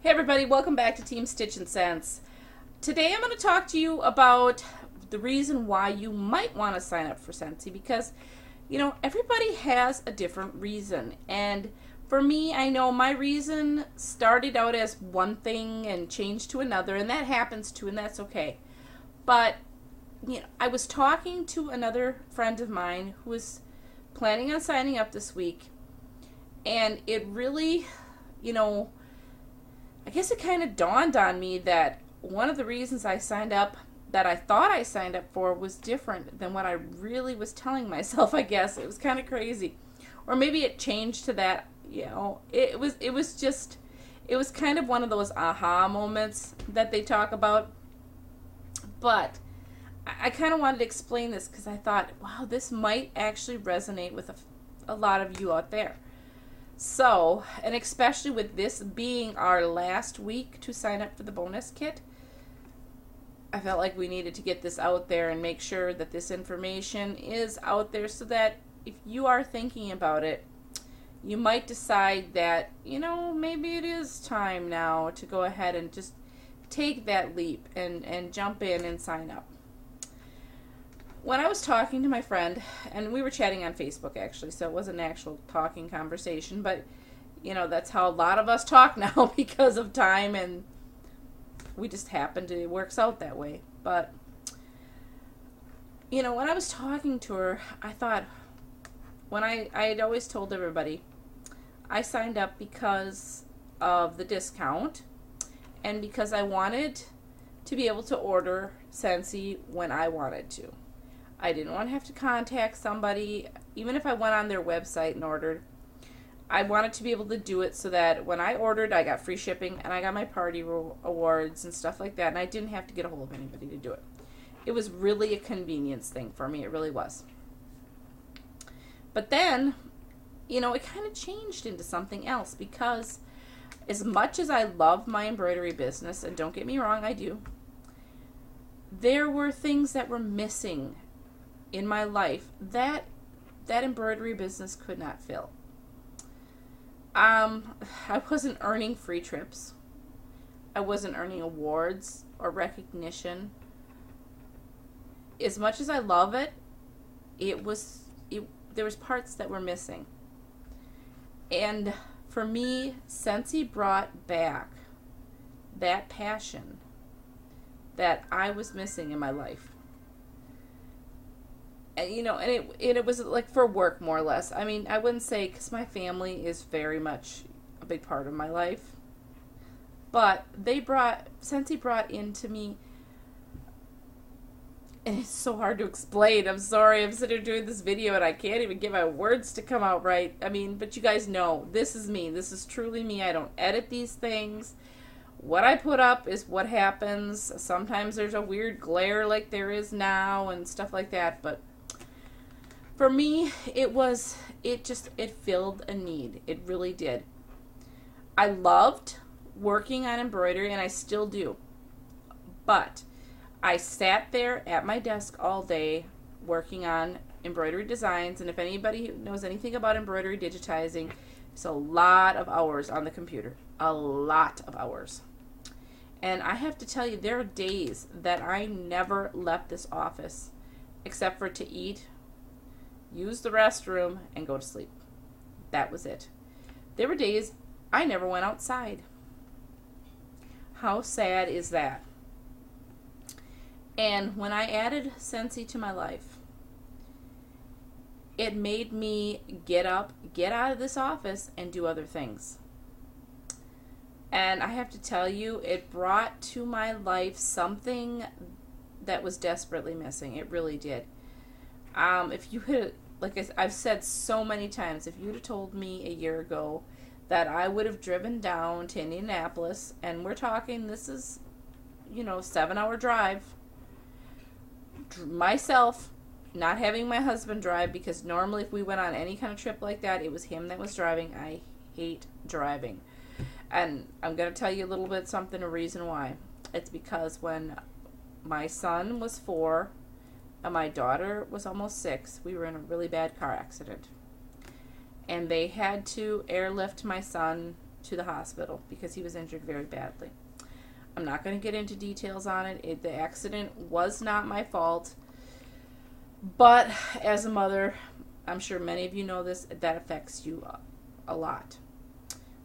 Hey everybody, welcome back to Team Stitch and Sense. Today I'm going to talk to you about the reason why you might want to sign up for Scentsy because, everybody has a different reason. And for me, I know my reason started out as one thing and changed to another, and that happens too, and that's okay. But, I was talking to another friend of mine who was planning on signing up this week, and it really, I guess it kind of dawned on me that one of the reasons I signed up that I thought I signed up for was different than what I really was telling myself, I guess. It was kind of crazy. Or maybe it changed to that, it was kind of one of those aha moments that they talk about. But I kind of wanted to explain this because I thought, wow, this might actually resonate with a lot of you out there. So, and especially with this being our last week to sign up for the bonus kit, I felt like we needed to get this out there and make sure that this information is out there so that if you are thinking about it, you might decide that, maybe it is time now to go ahead and just take that leap and jump in and sign up. When I was talking to my friend, and we were chatting on Facebook actually, so it wasn't an actual talking conversation, but that's how a lot of us talk now because of time, and we just happen to, it works out that way. But when I was talking to her, I thought, I had always told everybody I signed up because of the discount and because I wanted to be able to order Scentsy when I wanted to. I didn't want to have to contact somebody, even if I went on their website and ordered. I wanted to be able to do it so that when I ordered, I got free shipping and I got my party awards and stuff like that, and I didn't have to get a hold of anybody to do it. It was really a convenience thing for me. It really was. But then, it kind of changed into something else because as much as I love my embroidery business, and don't get me wrong, I do, there were things that were missing in my life that embroidery business could not fill. I wasn't earning free trips. I wasn't earning awards or recognition. As much as I love it, there was parts that were missing. And for me, Scentsy brought back that passion that I was missing in my life. And, it was like for work, more or less. I mean, I wouldn't say, because my family is very much a big part of my life. But Scentsy brought into me, and it's so hard to explain. I'm sorry, I'm sitting here doing this video and I can't even get my words to come out right. I mean, but you guys know, this is me. This is truly me. I don't edit these things. What I put up is what happens. Sometimes there's a weird glare like there is now and stuff like that, but for me, it filled a need. It really did. I loved working on embroidery, and I still do. But I sat there at my desk all day working on embroidery designs, and if anybody knows anything about embroidery digitizing, it's a lot of hours on the computer. A lot of hours. And I have to tell you, there are days that I never left this office except for to eat, use the restroom, and go to sleep. That was it. There were days I never went outside. How sad is that? And when I added Scentsy to my life, it made me get up, get out of this office, and do other things. And I have to tell you, it brought to my life something that was desperately missing. It really did. If you had, like I've said so many times, if you would have told me a year ago that I would have driven down to Indianapolis, and we're talking, this is, 7-hour drive, myself, not having my husband drive, because normally if we went on any kind of trip like that, it was him that was driving. I hate driving. And I'm going to tell you a little bit a reason why. It's because when my son was 4 and my daughter was almost 6, we were in a really bad car accident. And they had to airlift my son to the hospital because he was injured very badly. I'm not going to get into details on it. The accident was not my fault. But as a mother, I'm sure many of you know this, that affects you a lot.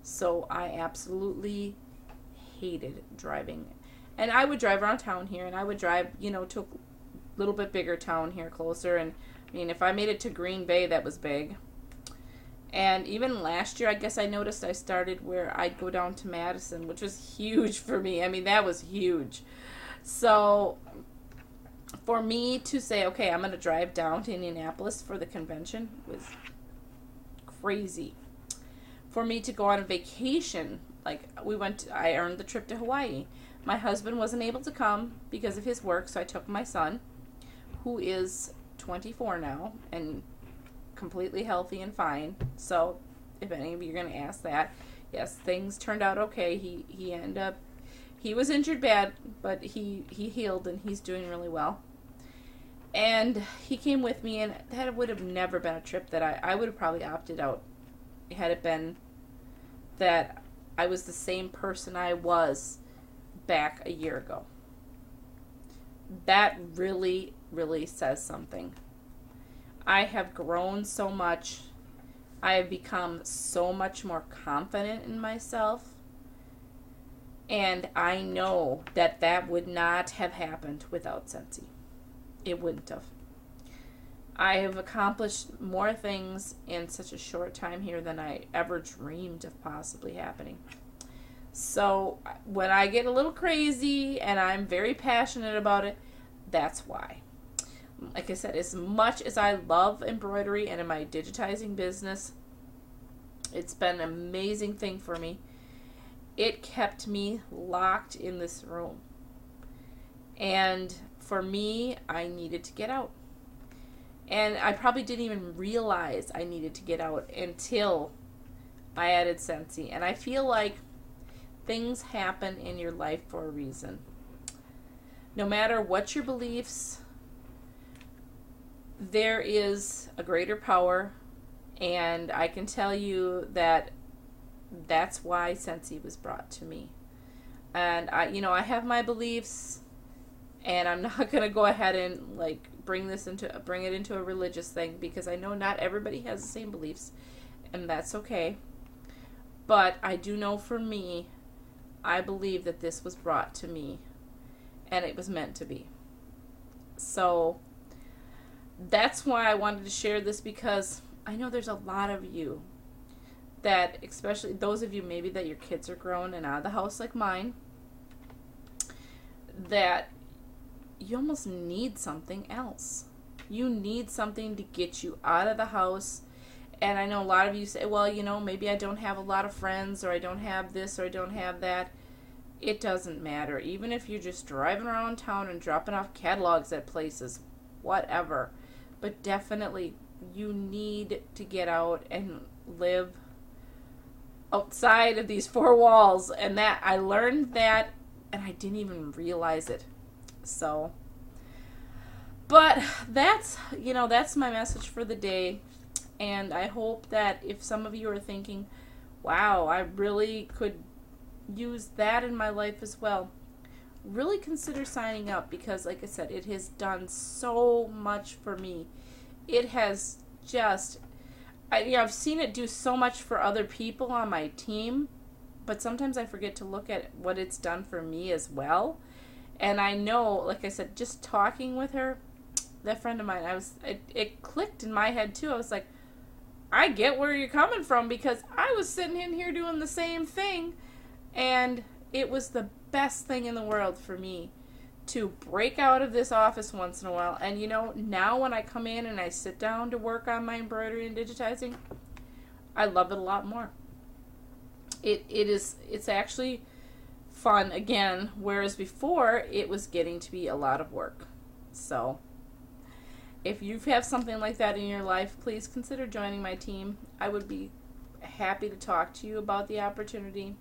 So I absolutely hated driving. And I would drive around town here, and I would drive, to a little bit bigger town here closer. And I mean, if I made it to Green Bay, that was big. And even last year, I guess I noticed I started where I'd go down to Madison, which was huge for me. I mean, that was huge. So for me to say, okay, I'm going to drive down to Indianapolis for the convention was crazy. For me to go on a vacation, like I earned the trip to Hawaii. My husband wasn't able to come because of his work, so I took my son, who is 24 now, and completely healthy and fine. So if any of you are going to ask that, yes, things turned out okay. He was injured bad, but he healed, and he's doing really well. And he came with me, and that would have never been a trip that I would have probably opted out had it been that I was the same person I was back a year ago. That really, really says something. I have grown so much. I have become so much more confident in myself. And I know that would not have happened without Scentsy. It wouldn't have. I have accomplished more things in such a short time here than I ever dreamed of possibly happening. So when I get a little crazy and I'm very passionate about it, that's why. Like I said, as much as I love embroidery and in my digitizing business, it's been an amazing thing for me. It kept me locked in this room. And for me, I needed to get out. And I probably didn't even realize I needed to get out until I added Scentsy. And I feel like things happen in your life for a reason. No matter what your beliefs, there is a greater power, and I can tell you that that's why Scentsy was brought to me. And I have my beliefs, and I'm not going to go ahead and bring it into a religious thing, because I know not everybody has the same beliefs, and that's okay. But I do know for me, I believe that this was brought to me, and it was meant to be. So that's why I wanted to share this, because I know there's a lot of you that, especially those of you maybe that your kids are grown and out of the house like mine, that you almost need something else. You need something to get you out of the house. And I know a lot of you say, well, maybe I don't have a lot of friends, or I don't have this, or I don't have that. It doesn't matter. Even if you're just driving around town and dropping off catalogs at places, whatever. But definitely, you need to get out and live outside of these four walls. And that I learned that, and I didn't even realize it. So, but that's my message for the day. And I hope that if some of you are thinking, wow, I really could use that in my life as well, really consider signing up, because like I said, it has done so much for me. It has just, I've seen it do so much for other people on my team, but sometimes I forget to look at what it's done for me as well. And I know, like I said, just talking with her, that friend of mine, it clicked in my head too. I was like, I get where you're coming from, because I was sitting in here doing the same thing, and it was the best thing in the world for me to break out of this office once in a while. And now when I come in and I sit down to work on my embroidery and digitizing, I love it a lot more. It's actually fun again, whereas before it was getting to be a lot of work. So if you have something like that in your life, please consider joining my team. I would be happy to talk to you about the opportunity.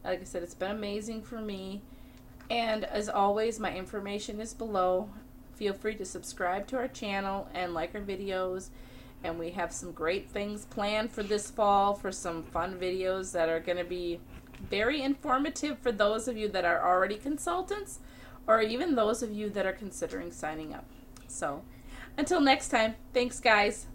Like I said, it's been amazing for me. And as always, my information is below. Feel free to subscribe to our channel and like our videos. And we have some great things planned for this fall, for some fun videos that are going to be very informative for those of you that are already consultants, or even those of you that are considering signing up. So until next time, thanks guys.